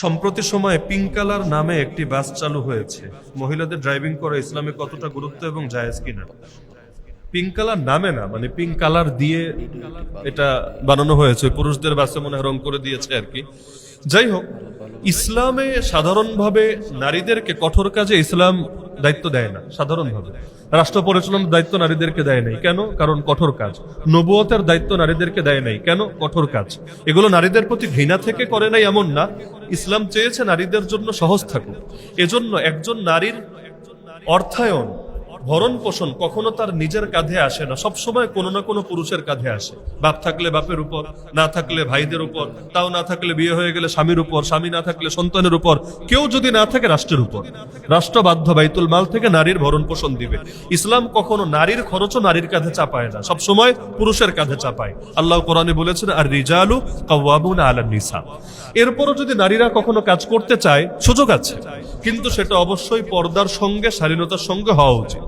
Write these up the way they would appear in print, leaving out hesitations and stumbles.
সম্প্রতি সময়ে pink colour নামে একটি বাস চালু হয়েছে। মহিলাদের ড্রাইভিং করা ইসলামে কতটা গুরুত্ব এবং জায়েজ কিনা? পিঙ্ক কালার নামে না, মানে পিঙ্ক কালার দিয়ে এটা বানানো হয়েছে, পুরুষদের বাসে মনে হয় রং করে দিয়েছে আর কি। যাই হোক, ইসলামে সাধারণভাবে নারীদেরকে কঠোর কাজে ইসলাম দায়িত্ব দেয় না। সাধারণভাবে রাষ্ট্র পরিচালনার দায়িত্ব নারীদেরকে দেয় নাই। কেন? কারণ কঠোর কাজ। নবুয়তের দায়িত্ব নারীদেরকে দেয় নাই। কেন? কঠোর কাজ। এগুলো নারীদের প্রতি ঘৃণা থেকে করে নাই এমন না, ইসলাম চেয়েছে নারীদের জন্য সহজ থাকুক। এজন্য একজন নারীর অর্থায়ন, ভরণ পোষণ কখনো তার নিজের কাঁধে আসে না, সবসময় কোনো না কোনো পুরুষের কাঁধে আসে। বাপ থাকলে বাপের উপর, না থাকলে ভাইদের উপর, তাও না থাকলে বিয়ে হয়ে গেলে স্বামীর উপর, স্বামী না থাকলে সন্তানের উপর, কেউ যদি না থাকে রাষ্ট্রের উপর। রাষ্ট্র বাধ্য বাইতুল মাল থেকে নারীর ভরণ পোষণ দিবে। ইসলাম কখনো নারীর খরচও নারীর কাঁধে চাপায় না, সবসময় পুরুষের কাঁধে চাপায়। আল্লাহ কোরআনে বলেছেন, আর রিজালু কাওয়ামুনা আলান নিসা। এরপরও যদি নারীরা কখনো কাজ করতে চায়, সুযোগ আছে, কিন্তু সেটা অবশ্যই পর্দার সঙ্গে, শালীনতার সঙ্গে হওয়া উচিত।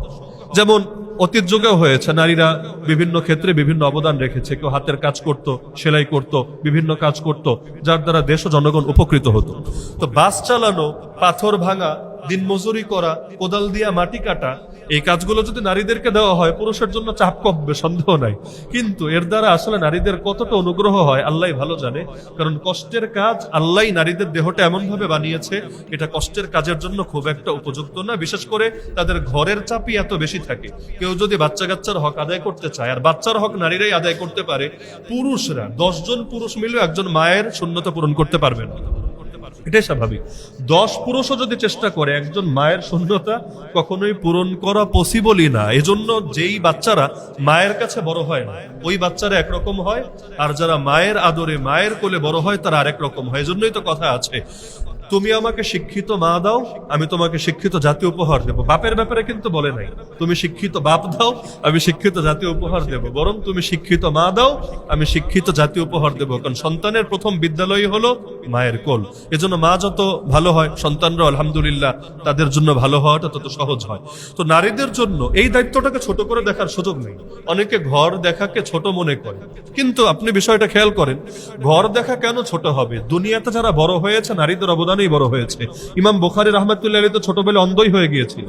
যেমন অতীত যুগেও হয়েছে, নারীরা বিভিন্ন ক্ষেত্রে বিভিন্ন অবদান রেখেছে। কেউ হাতের কাজ করত, সেলাই করত, বিভিন্ন কাজ করত, যার দ্বারা দেশ ও জনগণ উপকৃত হতো। তো বাস চালানো, পাথর ভাঙা, দিনমজুরি করা, কোদাল দিয়া মাটি কাটা, এই কাজগুলো যদি নারীদেরকে দেওয়া হয়, পুরুষের জন্য চাপ কমবে, সন্দেহ নাই। কিন্তু এর দ্বারা আসলে নারীদের কতটা অনুগ্রহ হয় আল্লাহ ভালো জানে। কারণ কষ্টের কাজ আল্লাহ নারীদের দেহটা এমন ভাবে বানিয়েছে, এটা কষ্টের কাজের জন্য খুব একটা উপযুক্ত না। বিশেষ করে তাদের ঘরের চাপই এত বেশি থাকে। কেউ যদি বাচ্চা কাচ্চার হক আদায় করতে চায়, আর বাচ্চার হক নারীরাই আদায় করতে পারে, পুরুষরা 10 জন পুরুষ মিলেও একজন মায়ের শূন্যতা পূরণ করতে পারবে না। এটাই স্বাভাবিক। 10 পুরুষও যদি চেষ্টা করে, একজন মায়ের শূন্যতা কখনোই পূরণ করা পসিবলই না। এজন্য যেই বাচ্চারা মায়ের কাছে বড় হয় না, ওই বাচ্চারা একরকম হয়, আর যারা মায়ের আদরে, মায়ের কোলে বড় হয়, তারা আরেক রকম হয়। এজন্যই তো কথা আছে, তুমি আমাকে শিক্ষিত মা দাও, আমি তোমাকে শিক্ষিত জাতি উপহার দেব। বাপের ব্যাপারে কিন্তু বলে নাই তুমি শিক্ষিত বাপ দাও, আমি শিক্ষিত জাতি উপহার দেব, বরং তুমি শিক্ষিত মা দাও, আমি শিক্ষিত জাতি উপহার দেব। কারণ সন্তানের প্রথম বিদ্যালয় হলো মায়ের কোল। এজন্য মা যত ভালো হয়, সন্তানরা আলহামদুলিল্লাহ তাদের জন্য ভালো হওয়াটা তত সহজ হয়। তো নারীদের জন্য এই দায়িত্বটাকে ছোট করে দেখার সুযোগ নেই। অনেকে ঘর দেখাকে ছোট মনে করে, কিন্তু আপনি বিষয়টা খেয়াল করেন, ঘর দেখা কেন ছোট হবে? দুনিয়াতে যারা বড় হয়েছে, নারীদের অবদানেই বড় হয়েছে। ইমাম বুখারী রাহমাতুল্লাহ আলাইহি তো ছোটবেলায় অন্ধই হয়ে গিয়েছিল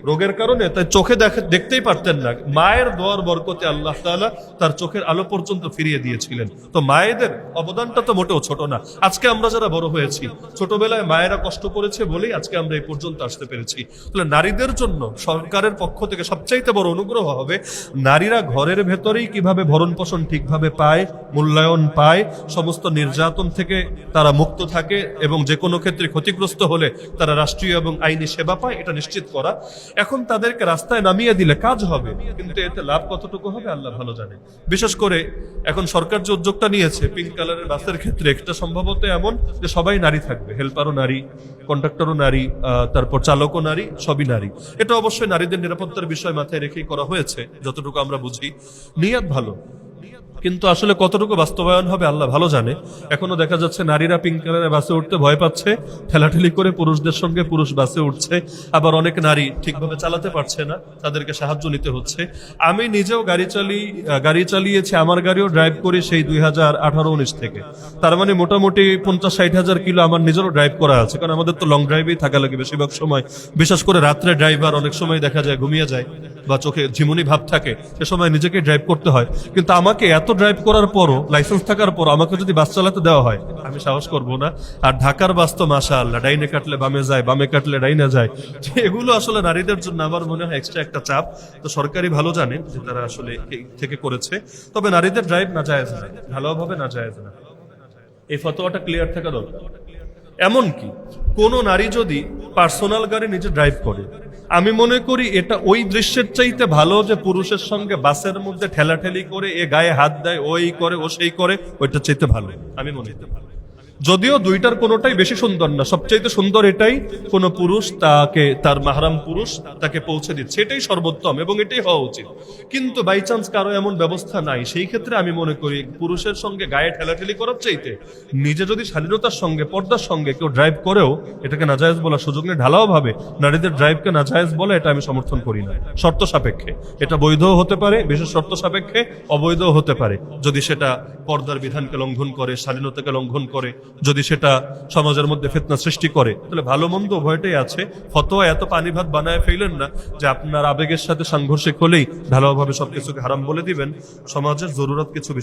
রোগের কারণে, তাই চোখে দেখতেই পারতেন না। মায়ের দোয়ার বরকতে আল্লাহ তাআলা তার চোখের আলো পর্যন্ত ফিরিয়ে দিয়েছিলেন। তো মায়েদের অবদানটা তো মোটেও ছোট না। আজকে আমরা যারা বড় হয়েছি, ছোটবেলায় মায়েরা কষ্ট করেছে বলেই আজকে আমরা এই পর্যন্ত আসতে পেরেছি। তাহলে নারীদের জন্য সরকারের পক্ষ থেকে সবচাইতে বড় অনুগ্রহ হবে, নারীরা ঘরের ভেতরেই কিভাবে ভরণ পোষণ ঠিকভাবে পায়, মূল্যায়ন পায়, সমস্ত নির্যাতন থেকে তারা মুক্ত থাকে, এবং যে কোনো ক্ষেত্রে ক্ষতিগ্রস্ত হলে তারা রাষ্ট্রীয় এবং আইনি সেবা পায়, এটা নিশ্চিত করা। এখন তাদেরকে রাস্তায় নামিয়ে দিলে কাজ হবে, কিন্তু এতে লাভ কতটুকু হবে আল্লাহ ভালো জানে। বিশেষ করে এখন সরকার যে উদ্যোগটা নিয়েছে পিঙ্ক কালারের বাসের ক্ষেত্রে, এটা সম্ভবত এমন যে সবাই নারী থাকবে, হেল্পারও নারী, কন্ডাক্টরও নারী, তারপর চালকও নারী, সবই নারী। এটা অবশ্যই নারীদের নিরাপত্তার বিষয় মাথায় রেখেই করা হয়েছে, যতটুকু আমরা বুঝি। নিয়াত ভালো, কিন্তু আসলে কতটুকু বাস্তবায়ন হবে আল্লাহ ভালো জানে। এখনো দেখা যাচ্ছে নারীরা পিঙ্ক কালারের বাসে উঠতে ভয় পাচ্ছে, ঠেলাঠেলি করে পুরুষদের সঙ্গে পুরুষ বাসে উঠছে। আবার অনেক নারী ঠিকভাবে চালাতে পারছে না, তাদেরকে সাহায্য নিতে হচ্ছে। আমি নিজেও গাড়ি চালিয়েছি, আমার গাড়িও ড্রাইভ করি সেই 2018-19 থেকে। তার মানে মোটামুটি 50-60 হাজার কিলো আমার নিজেরও ড্রাইভ করা আছে, কারণ আমাদের তো লং ড্রাইভেই থাকা লাগে বেশিরভাগ সময়। বিশেষ করে রাত্রে ড্রাইভার অনেক সময় দেখা যায় ঘুমিয়ে যায় বা চোখে ঝিমুনি ভাব থাকে, সে সময় নিজেকে ড্রাইভ করতে হয়। কিন্তু আমাকে এত ড্রাইভ করার পরও, লাইসেন্স থাকার পর আমাকে যদি বাস চালাতে দেওয়া হয়, আমি সাহস করব না। আর ঢাকার বাস তো মাশাআল্লাহ, ডাইনে কাটলে বামে যায়, বামে কাটলে ডাইনে যায়। এগুলো আসলে নারীদের জন্য আমার মনে হয় এক্সট্রা একটা চাপ। তো সরকারি ভালো জানে যে তারা আসলে থেকে করেছে। তবে নারীদের ড্রাইভ না জায়েজ না, ভালোভাবে না জায়েজ না, এই ফতোয়াটা ক্লিয়ার থাকা দরকার। এমনকি কোন নারী যদি পার্সোনাল গাড়ি নিজে ড্রাইভ করে, আমি মনে করি এটা ওই দৃশ্যের চাইতে ভালো যে পুরুষের সঙ্গে বাসের মধ্যে ঠেলাঠেলি করে, এ গায়ে হাত দেয়, ওই করে, ও সেই করে, ওইটার চাইতে ভালো আমি মনে করি। যদিও দুইটার কোনোটাই বেশি সুন্দর না, সবচাইতে সুন্দর এটাই, কোন পুরুষ তাকে, তার মাহরাম পুরুষ তাকে পৌঁছে দিচ্ছে, এটাই সর্বোত্তম এবং এটাই হওয়া উচিত। কিন্তু বাই চান্স কারো এমন ব্যবস্থা নাই, সেই ক্ষেত্রে আমি মনে করি পুরুষের সঙ্গে গায়ে ঠেলাঠেলি করার চাইতে নিজে যদি স্বাধীনতার সঙ্গে, পর্দার সঙ্গে কেউ ড্রাইভ করেও এটাকে নাজায়েজ বলার সুযোগ নেই। ঢালাও ভাবে নারীদের ড্রাইভকে নাজায়েজ বলে, এটা আমি সমর্থন করি না। শর্ত সাপেক্ষে এটা বৈধও হতে পারে, বিশেষ শর্ত সাপেক্ষে অবৈধও হতে পারে, যদি সেটা পর্দার বিধানকে লঙ্ঘন করে, স্বাধীনতাকে লঙ্ঘন করে, যদি সেটা সমাজের মধ্যে ফিতনা সৃষ্টি করে, তাহলে ভালো মন্দ উভয়টাই আছে। ফতোয়া এত পানি ভাত বানায় ফেলেন না যে আপনার আবেগের সাথে সাংঘর্ষিক হলেই ঢালাওভাবে সবকিছুকে হারাম বলে দিবেন। সমাজের জরুরত কিছু বিষয়